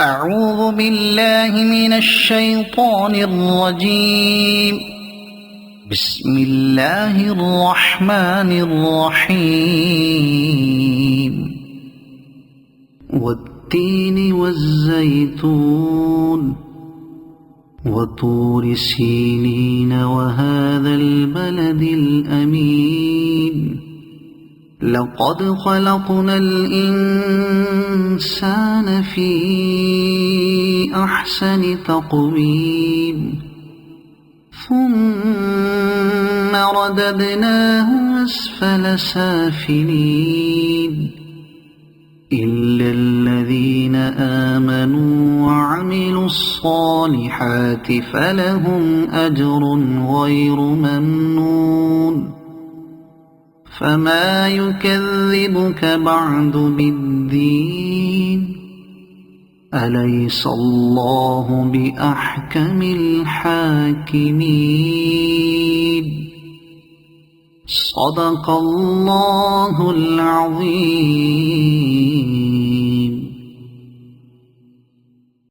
أعوذ بالله من الشيطان الرجيم. بسم الله الرحمن الرحيم. والتين والزيتون وطور سينين وهذا البلد الأمين. لقد خلقنا الإنسان في أحسن تقويم ثم رددناه أسفل سافلين إلا الذين آمنوا وعملوا الصالحات فلهم أجر غير ممنون. فما يكذبك بعد بالدين؟ أليس الله بأحكم الحاكمين؟ صدق الله العظيم.